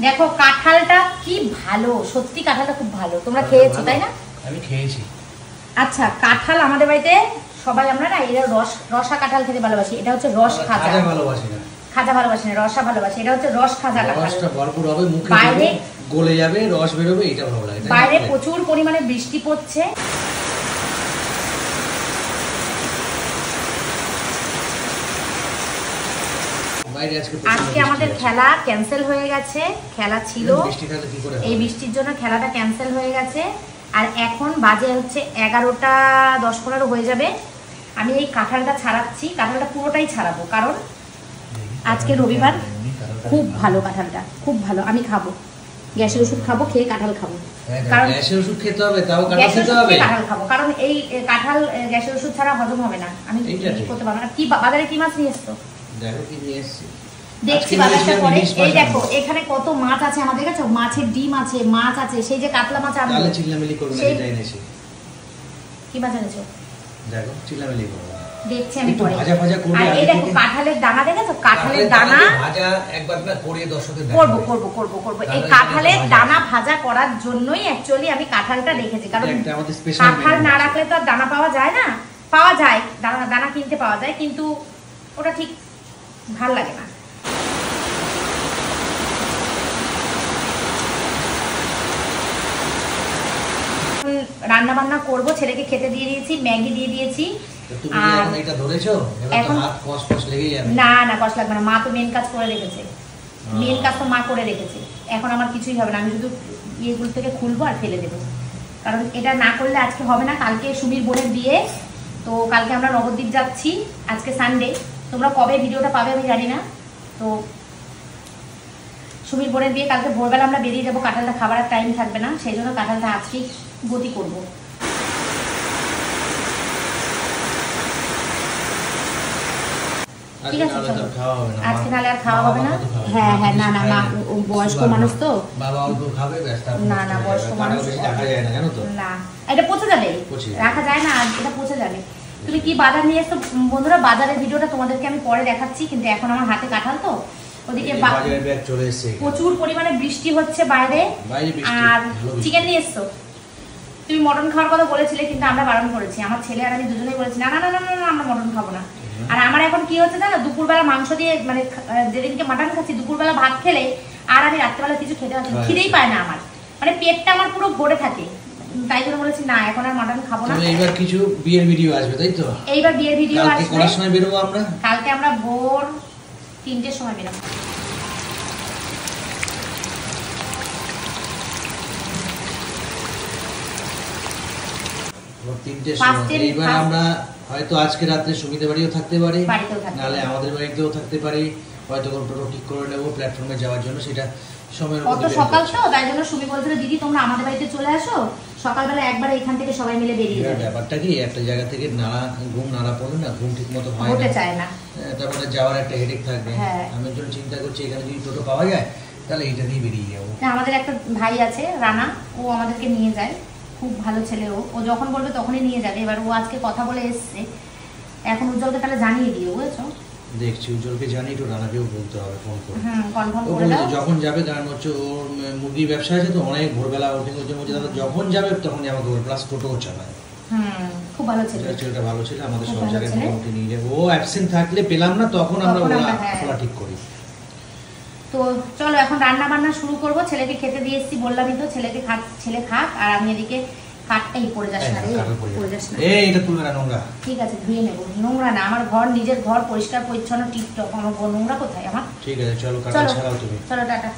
দেখো কাঁঠালটা কি ভালো, সত্যি কাঁঠালটা খুব ভালো। তোমরা খেয়েছো তাই না? আমি খেয়েছি। আচ্ছা, কাঁঠাল আমাদের বাড়িতে সবাই আমরা না এরা রসা কাঁঠাল খেতে ভালোবাসি। এটা হচ্ছে রস খাজা। ভালোবাসি না, খাজা ভালোবাসি না, রসা ভালোবাসি। এটা হচ্ছে রস খাজা কাঁঠাল। রসটা ভরপুর হবে, মুখে বাইরে গলে যাবে, রস বের হবে, এটা ভালো লাগে। বাইরে প্রচুর পরিমাণে বৃষ্টি পড়ছে। আজকে আমাদের খেলা ক্যান্সেল হয়ে গেছে। খেলা ছিল, এই বৃষ্টির জন্য খেলাটা ক্যান্সেল হয়ে গেছে। আর এখন বাজে হচ্ছে 11টা 10-15 হয়ে যাবে। আমি এই কাঁঠালটা ছাড়াচ্ছি, কাঁঠালটা পুরোটাই ছাড়াবো, কারণ আজকে রবিবার। খুব ভালো কাঁঠালটা, খুব ভালো। আমি খাবো, গ্যাসের ওষুধ খাবো, খেয়ে কাঁঠাল খাবো। কারণ গ্যাসের ওষুধ খেতে হবে, তাও কাঁঠাল খেতে হবে। কাঁঠাল খাবো কারণ এই কাঁঠাল গ্যাসের ওষুধ ছাড়া হজম হবে না। আমি করতে পারবো না। কি বাজারে কি মাছ নিয়ে এসছো? দেখো কি নিয়ে এসেছি, দেখছি বাজারটা পরে। এই দেখো এখানে কত মাছ আছে আমাদের কাছে। মাছের ডিম আছে, মাছ আছে, সেই যে কাতলা মাছ আনলো। তাহলে চিল্লামিলি করবে না, এটা এনেছি। কি মাছ এনেছো? দেখো চিল্লামিলি করবে। দেখছি আমি পরে। ভাজা ভাজা করবে। আর এই দেখো কাঁঠালের দানা, দেখেছো কাঁঠালের দানা ভাজা একবার না করে দর্শকদের দেখাবো। করব। এই কাঁঠালের দানা ভাজা করার জন্যই অ্যাকচুয়ালি আমি কাঁঠালটা রেখেছি। কারণ কাঁঠাল না রাখলে তো আর দানা পাওয়া যায় না। পাওয়া যায়, দানা কিনতে পাওয়া যায়, কিন্তু ওটা ঠিক ভাল লাগে না। রান্না বান্না করব, ছেলেকে খেতে দিয়ে দিয়েছি, ম্যাগি দিয়ে দিয়েছি। আর এটা ধরেছো, এখন হাত কষ্ট লেগে যাবে। না কষ্ট লাগবে না, মা তো মেন কাজ করে রেখেছে। মেন কাজ তো মা করে রেখেছে। এখন আমার কিছুই হবে না, আমি শুধু ইয়েগুলো থেকে খুলবো আর ফেলে দেবো। কারণ এটা না করলে আজকে হবে না। কালকে সুমির বোনের বিয়ে, তো কালকে আমরা নবদ্বীপ যাচ্ছি। আজকে সানডে, তোমরা কবে ভিডিওটা পাবে আমি জানি না। তো সুমির বোনের বিয়ে, কালকে ভোরবেলা আমরা বেরিয়ে যাবো। কাঁঠালটা খাবার আর টাইম থাকবে না, সেই জন্য কাঁঠালটা আজকেই গতি করবো। ঠিক আছে, আজকে নাহলে আর খাওয়া হবে না। হ্যাঁ না মা বয়স্ক মানুষ তো, বাবা অল্প খাবে, না বয়স্ক মানুষ রাখা যায় না, জানো তো। না, এটা পচে যাবে, রাখা যায় না, এটা পচে যাবে। তুমি কি বাজার নিয়ে এসছো বন্ধুরা? বাজারের ভিডিওটা তোমাদেরকে আমি পরে দেখাচ্ছি, কিন্তু এখন আমার হাতে কাঁঠাল তো। ওদিকে প্রচুর পরিমাণে বৃষ্টি হচ্ছে বাইরে। আর চিকেন নিয়ে এসছো। তুমি মটন খাওয়ার কথা বলেছিলে, কিন্তু আমরা বারণ করেছি। আমার ছেলে আর আমি দুজনেই বলেছি না আমরা মটন খাবো না। আর আমার এখন কি হচ্ছে জানো, দুপুরবেলা মাংস দিয়ে, মানে যেদিনকে মাটন খাচ্ছি দুপুরবেলা ভাত খেলে আর আমি রাত্রেবেলা কিছু খেতে পারছি না, খিদেই পায় না আমার, মানে পেটটা আমার পুরো ভরে থাকে। তাই জন্য বলেছি না, এখন আর মাটন খাবো না। এইবার কিছু বিয়ের ভিডিও আসবে, তাই তো? এইবার বিয়ের ভিডিও আসবে। কোন সময় বেরোবো আমরা? কালকে আমরা ভোর 3টের সময় বেরোবো। এইবার আমরা হয়তো আজকে রাত্রে সুমিদের বাড়িও থাকতে পারি, নাহলে আমাদের বাড়িতেও থাকতে পারি। হয়তো কোনো টোটো ঠিক করে নেবো প্ল্যাটফর্মে যাওয়ার জন্য, সেটা সময়ের মধ্যে। সকাল তো, তাই জন্য সুমি বলছিল দিদি তোমরা আমাদের বাড়িতে চলে আসো, সকালবেলা একবার এখান থেকে সবাই মিলে বেরিয়ে যাবে। ব্যাপারটা কি, একটা জায়গা থেকে ঘুম নাড়া পড়লে না, ঘুম ঠিক মতো হয় হতে চায় না, তারপরে যাওয়ার একটা হেডেক থাকবে। আমি একজন চিন্তা করছি এখানে যদি টোটো পাওয়া যায় তাহলে এইটা দিয়ে বেরিয়ে যাবো। আমাদের একটা ভাই আছে রানা, ও আমাদেরকে নিয়ে যায়, খুব ভালো ছেলে। ও যখন বলবে তখনই নিয়ে যাবে। এবার ও আজকে কথা বলে এসছে, এখন উজ্জ্বলকে তাহলে জানিয়ে দিও, বুঝেছো? দেখছি উজ্জ্বলকে জানি, একটু রানাকেও বলতে হবে ফোন করে। কনফার্ম করে দাও যখন যাবে, কারণ হচ্ছে ওর মুরগির ব্যবসা আছে তো, অনেক ভোরবেলা ওঠে, যখন যাবে তখনই আমাকে বলবে, প্লাস টোটোও চালায়। খুব ভালো ছেলে, ছেলেটা ভালো ছিল, আমাদের সব জায়গায় মোটামুটি নিয়ে যাবে। ও অ্যাবসেন্ট থাকলে পেলাম না, তখন আমরা ওরা ঠিক করি। তো চলো এখন রান্না বান্না শুরু করবো। ছেলেকে খেতে দিয়ে এসেছি, বললামই তো, ছেলে খাক, আর আমি এদিকে কাঠটাই পড়ে যাস না রে, পড়ে যাস না। এটা তুলবে না, নোংরা। ঠিক আছে, ধুয়ে নেবো। নোংরা না, আমার ঘর, নিজের ঘর পরিষ্কার পরিচ্ছন্ন টিপটপ। আমার নোংরা কোথায় আমার? ঠিক আছে, চলো কাটা ছাড়াও তুমি। চলো টাটা।